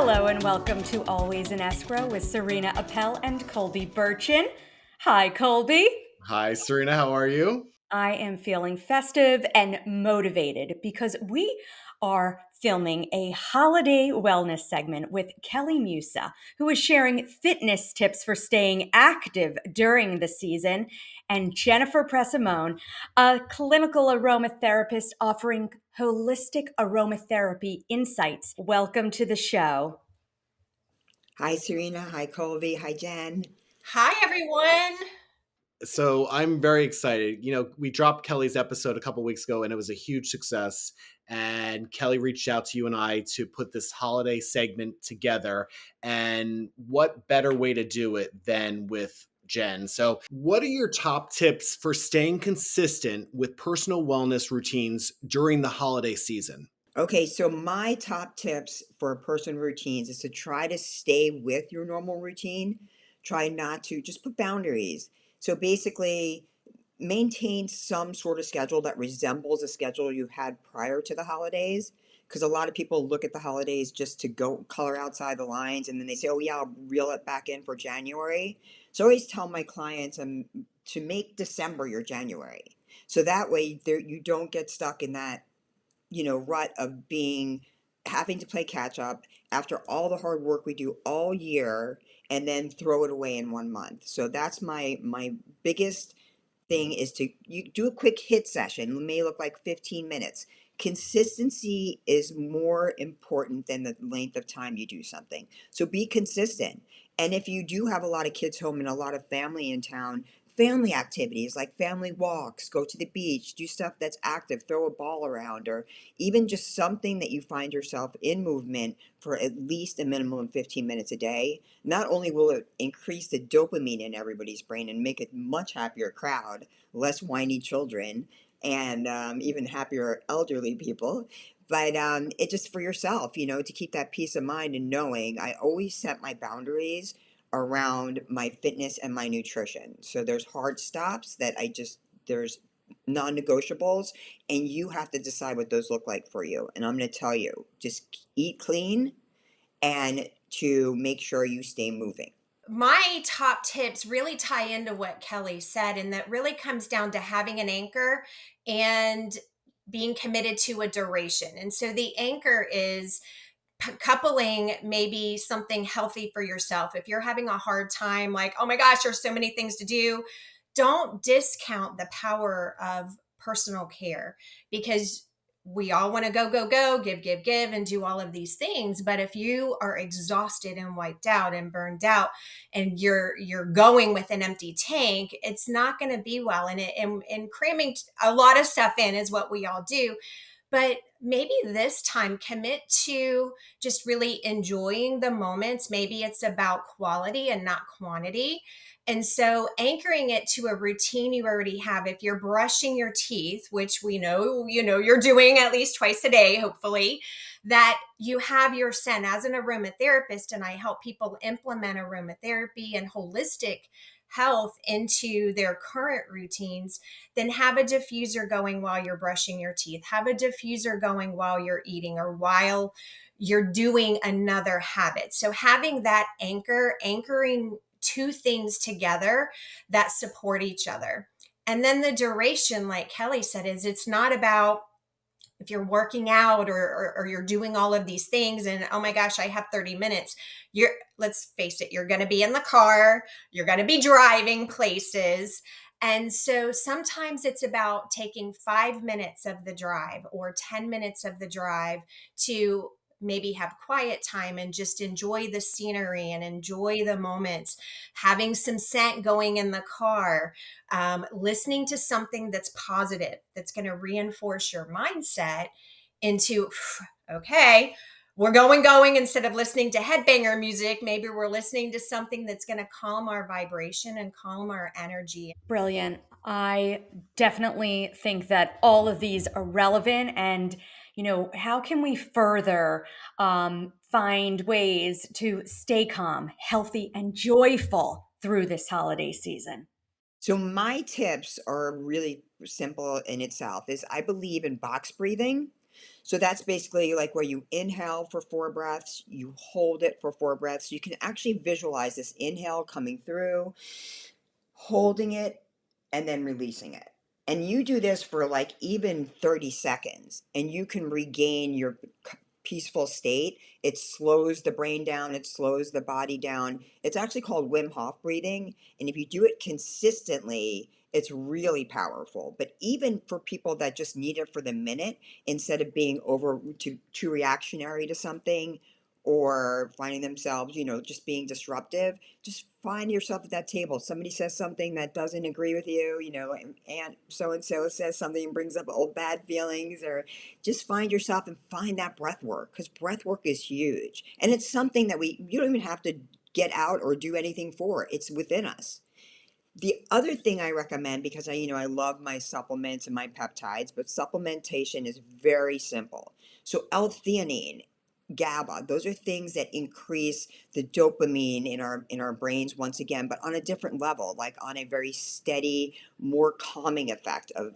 Hello and welcome to Always in Escrow with Serena Appel and Colby Burchin. Hi, Colby. Hi, Serena. How are you? I am feeling festive and motivated because we are filming a holiday wellness segment with Kelli Musa, who is sharing fitness tips for staying active during the season, and Jennifer Pressimone, a clinical aromatherapist offering holistic aromatherapy insights. Welcome to the show. Hi, Serena. Hi, Colby. Hi, Jen. Hi, everyone. So I'm very excited. We dropped Kelly's episode a couple weeks ago and it was a huge success. And Kelly reached out to you and I to put this holiday segment together. And what better way to do it than with Jen? So, what are your top tips for staying consistent with personal wellness routines during the holiday season? Okay, so my top tips for personal routines is to try to stay with your normal routine. Try not to just put boundaries. So basically, maintain some sort of schedule that resembles a schedule you had prior to the holidays. Because a lot of people look at the holidays just to go color outside the lines and then they say, oh, yeah, I'll reel it back in for January. So I always tell my clients to make December your January. So that way there, you don't get stuck in that rut of being having to play catch up after all the hard work we do all year and then throw it away in 1 month. So that's my biggest thing is to you do a quick hit session. It may look like 15 minutes. Consistency is more important than the length of time you do something. So be consistent. And if you do have a lot of kids home and a lot of family in town, family activities like family walks, go to the beach, do stuff that's active, throw a ball around, or even just something that you find yourself in movement for at least a minimum of 15 minutes a day. Not only will it increase the dopamine in everybody's brain and make it much happier crowd, less whiny children, and even happier elderly people, but it just for yourself, to keep that peace of mind and knowing I always set my boundaries around my fitness and my nutrition. So there's hard stops that there's non-negotiables, and you have to decide what those look like for you. And I'm going to tell you, just eat clean and to make sure you stay moving. My top tips really tie into what Kelly said, and that really comes down to having an anchor and being committed to a duration. And so the anchor is coupling maybe something healthy for yourself. If you're having a hard time, like, oh my gosh, there's so many things to do, don't discount the power of personal care, because we all want to go, go, go, give, and do all of these things. But if you are exhausted and wiped out and burned out and you're going with an empty tank, it's not going to be well. And cramming a lot of stuff in is what we all do. But maybe this time commit to just really enjoying the moments. Maybe it's about quality and not quantity. And so anchoring it to a routine you already have. If you're brushing your teeth, which we know, you're doing at least twice a day, hopefully, that you have your scent as an aromatherapist. And I help people implement aromatherapy and holistic health into their current routines. Then have a diffuser going while you're brushing your teeth, have a diffuser going while you're eating or while you're doing another habit. So having that anchoring two things together that support each other. And then the duration, like Kelly said, is it's not about if you're working out or you're doing all of these things and oh my gosh, I have 30 minutes. Let's face it, you're going to be in the car, you're going to be driving places. And so sometimes it's about taking 5 minutes of the drive or 10 minutes of the drive to maybe have quiet time and just enjoy the scenery and enjoy the moments, having some scent going in the car, listening to something that's positive, that's going to reinforce your mindset into, okay, we're going instead of listening to headbanger music. Maybe we're listening to something that's going to calm our vibration and calm our energy. Brilliant. I definitely think that all of these are relevant. And, how can we further find ways to stay calm, healthy, and joyful through this holiday season? So my tips are really simple in itself is I believe in box breathing. So that's basically like where you inhale for 4 breaths, you hold it for 4 breaths. You can actually visualize this inhale coming through, holding it, and then releasing it. And you do this for like even 30 seconds, and you can regain your peaceful state. It slows the brain down, it slows the body down. It's actually called Wim Hof breathing. And if you do it consistently, it's really powerful. But even for people that just need it for the minute, instead of being over too reactionary to something, or finding themselves, just being disruptive, just find yourself at that table. Somebody says something that doesn't agree with you, and so says something and brings up old bad feelings, or just find yourself and find that breath work, because breath work is huge. And it's something that you don't even have to get out or do anything for. It's within us. The other thing I recommend, because I love my supplements and my peptides, but supplementation is very simple. So L-theanine, GABA, those are things that increase the dopamine in our brains once again, but on a different level, like on a very steady, more calming effect of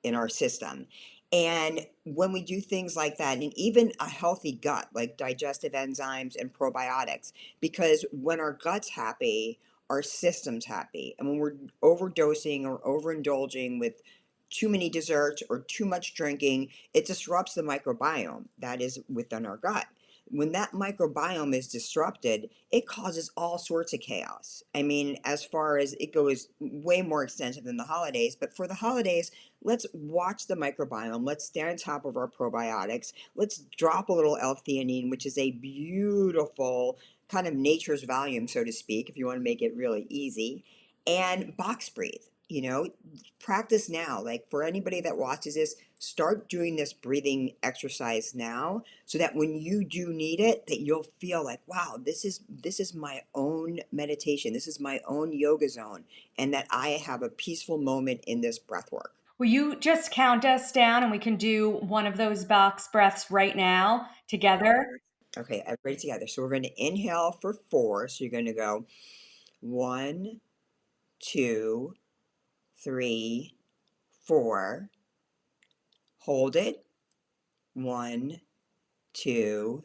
in our system. And when we do things like that, and even a healthy gut, like digestive enzymes and probiotics, because when our gut's happy, our system's happy. And when we're overdosing or overindulging with too many desserts or too much drinking, it disrupts the microbiome that is within our gut. When that microbiome is disrupted, it causes all sorts of chaos. I mean, as far as it goes, way more extensive than the holidays. But for the holidays, let's watch the microbiome. Let's stay on top of our probiotics. Let's drop a little L-theanine, which is a beautiful kind of nature's volume, so to speak, if you want to make it really easy. And box breathe. Practice now. Like, for anybody that watches this, start doing this breathing exercise now, so that when you do need it, that you'll feel like, wow, this is my own meditation. This is my own yoga zone, and that I have a peaceful moment in this breath work. Will you just count us down and we can do one of those box breaths right now together? Okay, everybody together. So we're going to inhale for 4. So you're going to go 1, 2, 3, 4. Hold it. 1, 2,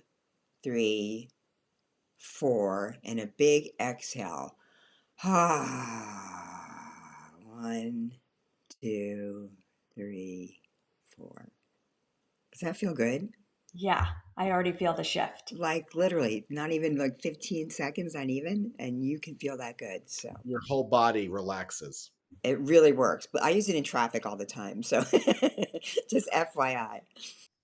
3, 4. And a big exhale. Ah, 1, 2, 3, 4. Does that feel good? Yeah, I already feel the shift. Like literally, not even like 15 seconds, not even, and you can feel that good. So Your whole body relaxes. it really works. But I use it in traffic all the time. So just FYI.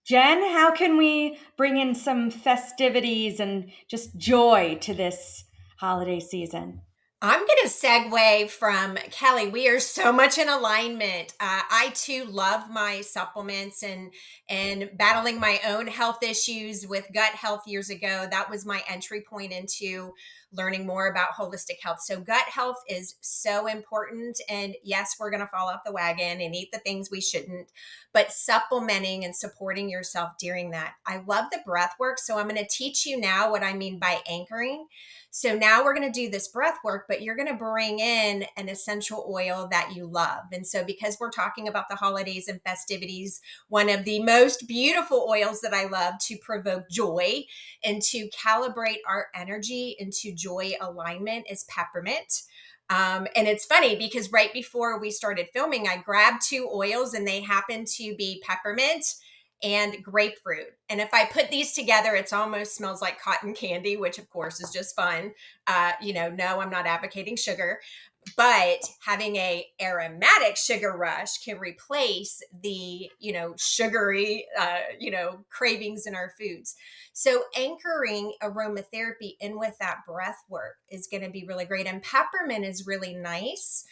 Jen, how can we bring in some festivities and just joy to this holiday season? I'm going to segue from Kelly. We are so much in alignment. I too love my supplements, and battling my own health issues with gut health years ago. That was my entry point into learning more about holistic health. So gut health is so important. And yes, we're going to fall off the wagon and eat the things we shouldn't, but supplementing and supporting yourself during that. I love the breath work. So I'm going to teach you now what I mean by anchoring. So now we're going to do this breath work, but you're going to bring in an essential oil that you love. And so, because we're talking about the holidays and festivities, one of the most beautiful oils that I love to provoke joy and to calibrate our energy into joy alignment is peppermint. And it's funny because right before we started filming, I grabbed 2 oils and they happen to be peppermint and grapefruit. And if I put these together, it almost smells like cotton candy, which of course is just fun. No, I'm not advocating sugar, but having a aromatic sugar rush can replace the sugary cravings in our foods. So anchoring aromatherapy in with that breath work is going to be really great. And peppermint is really nice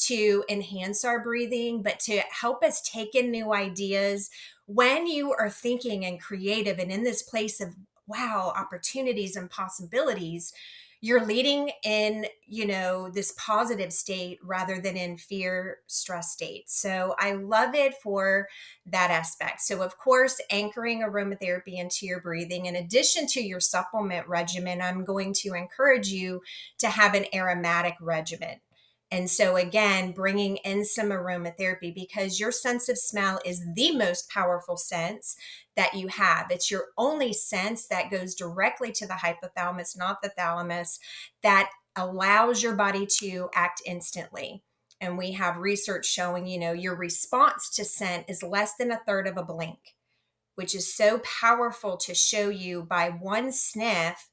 to enhance our breathing, but to help us take in new ideas when you are thinking and creative and in this place of wow, opportunities and possibilities. You're leading in, this positive state rather than in fear, stress state. So I love it for that aspect. So of course, anchoring aromatherapy into your breathing, in addition to your supplement regimen, I'm going to encourage you to have an aromatic regimen. And so, again, bringing in some aromatherapy, because your sense of smell is the most powerful sense that you have. It's your only sense that goes directly to the hypothalamus, not the thalamus, that allows your body to act instantly. And we have research showing, your response to scent is less than a third of a blink, which is so powerful to show you by one sniff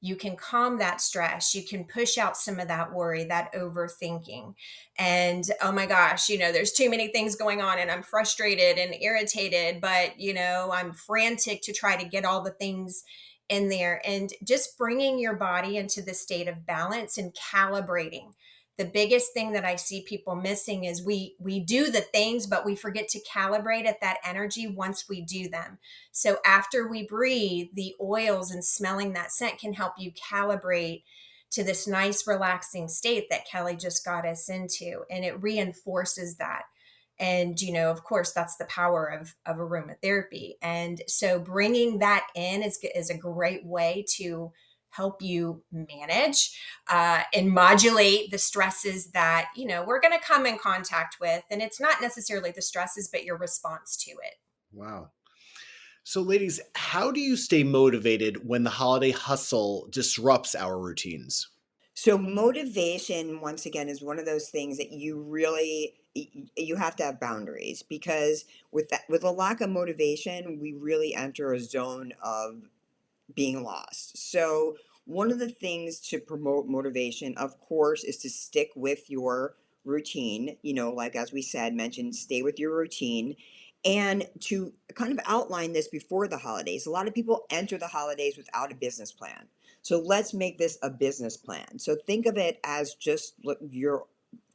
you can calm that stress. You can push out some of that worry, that overthinking. And oh my gosh, there's too many things going on and I'm frustrated and irritated, but, I'm frantic to try to get all the things in there. And just bringing your body into the state of balance and calibrating. The biggest thing that I see people missing is we do the things, but we forget to calibrate at that energy once we do them. So after we breathe, the oils and smelling that scent can help you calibrate to this nice, relaxing state that Kelli just got us into. And it reinforces that. And, of course, that's the power of aromatherapy. And so bringing that in is a great way to help you manage and modulate the stresses that, we're going to come in contact with. And it's not necessarily the stresses, but your response to it. Wow. So, ladies, how do you stay motivated when the holiday hustle disrupts our routines? So motivation, once again, is one of those things that you really you have to have boundaries, because with a lack of motivation, we really enter a zone of being lost. So, one of the things to promote motivation, of course, is to stick with your routine. Like as we said, mentioned, stay with your routine, and to kind of outline this before the holidays. A lot of people enter the holidays without a business plan. So, let's make this a business plan. So, think of it as just you're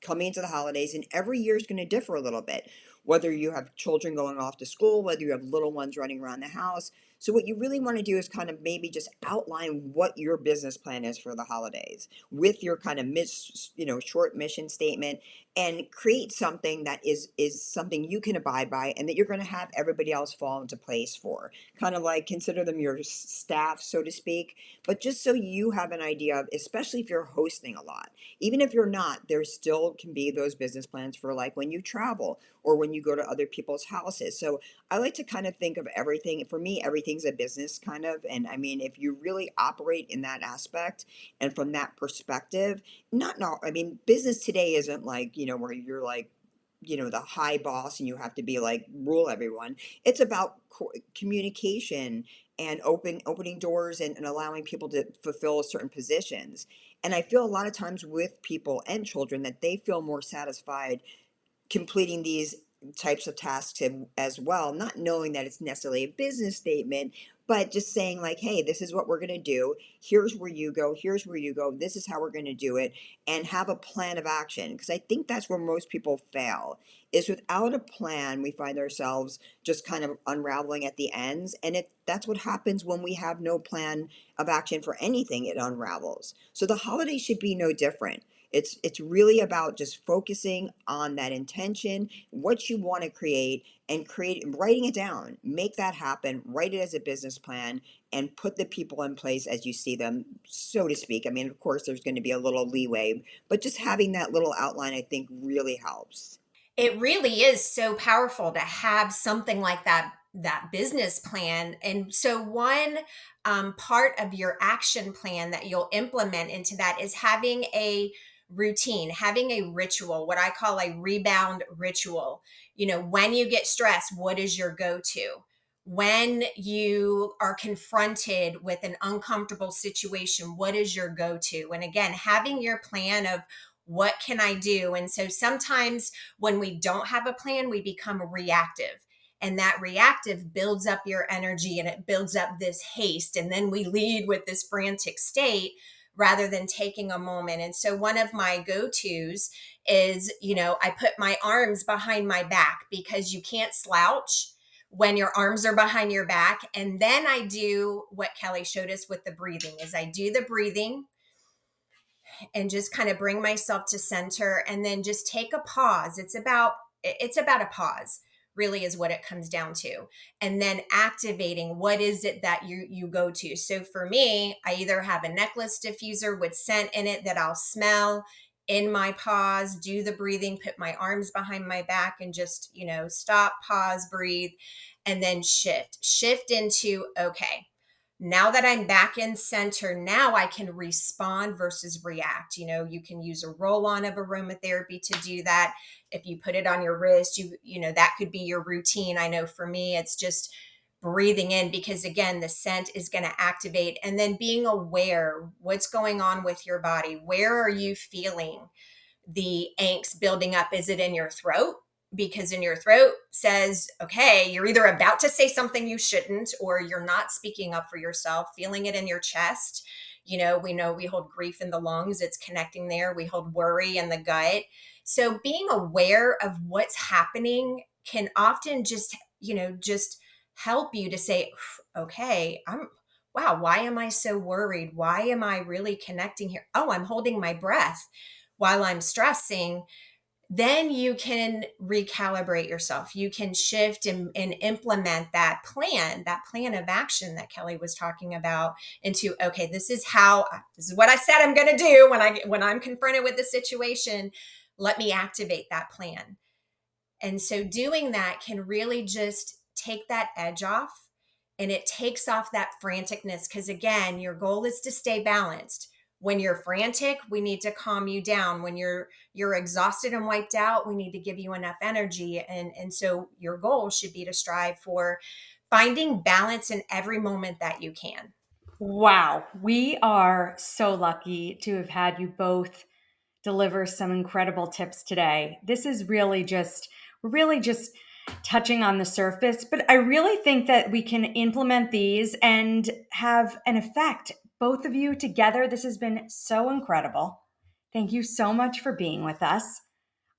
coming into the holidays, and every year is going to differ a little bit. Whether you have children going off to school, whether you have little ones running around the house, so what you really want to do is kind of maybe just outline what your business plan is for the holidays with your kind of short mission statement, and create something that is something you can abide by and that you're going to have everybody else fall into place for. Kind of like consider them your staff, so to speak, but just so you have an idea of, especially if you're hosting a lot. Even if you're not, there still can be those business plans for like when you travel or when you go to other people's houses. So I like to kind of think of everything. For me, everything's a business kind of. And I mean, if you really operate in that aspect and from that perspective, not, no, I mean, business today isn't like, where you're like, the high boss and you have to be like rule everyone. It's about communication and opening doors, and allowing people to fulfill certain positions. And I feel a lot of times with people and children that they feel more satisfied completing these types of tasks as well, not knowing that it's necessarily a business statement, but just saying like, hey, this is what we're going to do. Here's where you go. Here's where you go. This is how we're going to do it, and have a plan of action. Because I think that's where most people fail, is without a plan, we find ourselves just kind of unraveling at the ends. And that's what happens when we have no plan of action for anything, it unravels. So the holiday should be no different. It's really about just focusing on that intention, what you want to create, and writing it down. Make that happen. Write it as a business plan, and put the people in place as you see them, so to speak. I mean, of course, there's going to be a little leeway, but just having that little outline, I think, really helps. It really is so powerful to have something like that business plan. And so one part of your action plan that you'll implement into that is having a routine, having a ritual, what I call a rebound ritual. When you get stressed, what is your go-to? When you are confronted with an uncomfortable situation, what is your go-to? And again, having your plan of what can I do? And so sometimes when we don't have a plan, we become reactive. And that reactive builds up your energy and it builds up this haste. And then we lead with this frantic state rather than taking a moment. And so one of my go tos is, I put my arms behind my back, because you can't slouch when your arms are behind your back. And then I do what Kelli showed us with the breathing, is I do the breathing and just kind of bring myself to center, and then just take a pause. It's about a pause, really, is what it comes down to. And then activating, what is it that you go to. So for me, I either have a necklace diffuser with scent in it that I'll smell in my pause, do the breathing, put my arms behind my back and just, stop, pause, breathe, and then shift into, okay, now that I'm back in center, now I can respond versus react. You can use a roll on of aromatherapy to do that. If you put it on your wrist, that could be your routine. I know for me, it's just breathing in, because again, the scent is going to activate, and then being aware what's going on with your body. Where are you feeling the angst building up? Is it in your throat? Because in your throat says, okay, you're either about to say something you shouldn't, or you're not speaking up for yourself. Feeling it in your chest. We know we hold grief in the lungs. It's connecting there. We hold worry in the gut. So being aware of what's happening can often just help you to say, okay, wow, why am I so worried? Why am I really connecting here? Oh, I'm holding my breath while I'm stressing. Then you can recalibrate yourself. You can shift and implement that plan of action that Kelli was talking about, into, okay, this is what I said I'm going to do when I'm confronted with the situation. Let me activate that plan. And so doing that can really just take that edge off, and it takes off that franticness. Because again, your goal is to stay balanced. When you're frantic, we need to calm you down. When you're exhausted and wiped out, we need to give you enough energy. And so your goal should be to strive for finding balance in every moment that you can. Wow, we are so lucky to have had you both deliver some incredible tips today. This is really just touching on the surface, but I really think that we can implement these and have an effect. Both of you together, this has been so incredible. Thank you so much for being with us.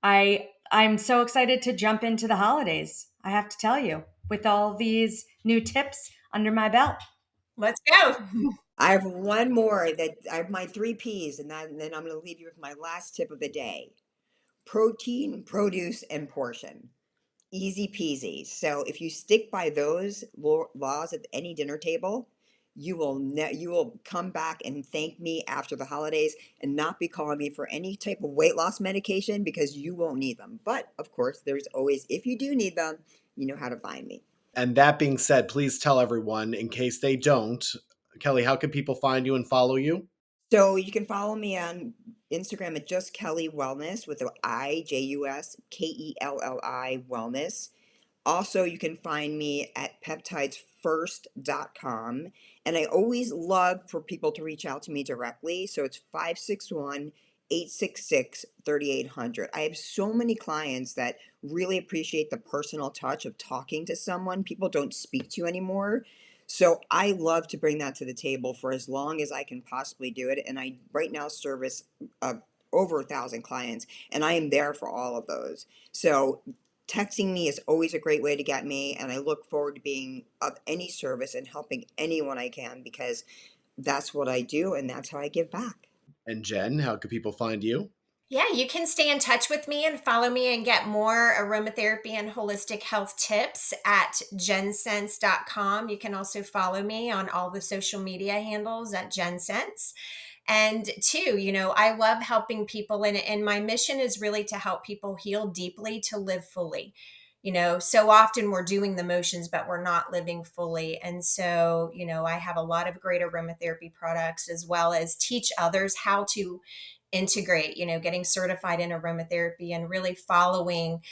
I'm so excited to jump into the holidays. I have to tell you, with all these new tips under my belt. Let's go. I have one more that I have my three P's, and then I'm going to leave you with my last tip of the day: protein, produce, and portion. Easy peasy. So if you stick by those laws at any dinner table, you will come back and thank me after the holidays and not be calling me for any type of weight loss medication, because you won't need them. But of course, there's always, if you do need them, you know how to find me. And that being said, please tell everyone, in case they don't, Kelli, how can people find you and follow you? So you can follow me on Instagram at just Kelly Wellness, with the JustKelli Wellness. Also, you can find me at peptidesfirst.com. And I always love for people to reach out to me directly. So it's 561-866-3800. I have so many clients that really appreciate the personal touch of talking to someone people don't speak to anymore. So I love to bring that to the table for as long as I can possibly do it. And I right now service over 1,000 clients, and I am there for all of those. So texting me is always a great way to get me, and I look forward to being of any service and helping anyone I can, because that's what I do and that's how I give back. And Jen, how can people find you? Yeah, you can stay in touch with me and follow me and get more aromatherapy and holistic health tips at jensense.com. You can also follow me on all the social media handles at jensense. And two, I love helping people, and my mission is really to help people heal deeply to live fully. So often we're doing the motions, but we're not living fully. And so, I have a lot of great aromatherapy products, as well as teach others how to integrate, getting certified in aromatherapy and really following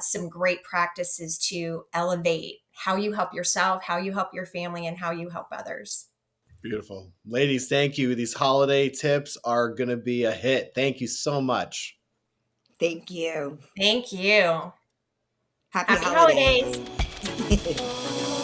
some great practices to elevate how you help yourself, how you help your family, and how you help others. Beautiful. Ladies, thank you. These holiday tips are going to be a hit. Thank you so much. Thank you. Thank you. Happy Happy holidays. holidays.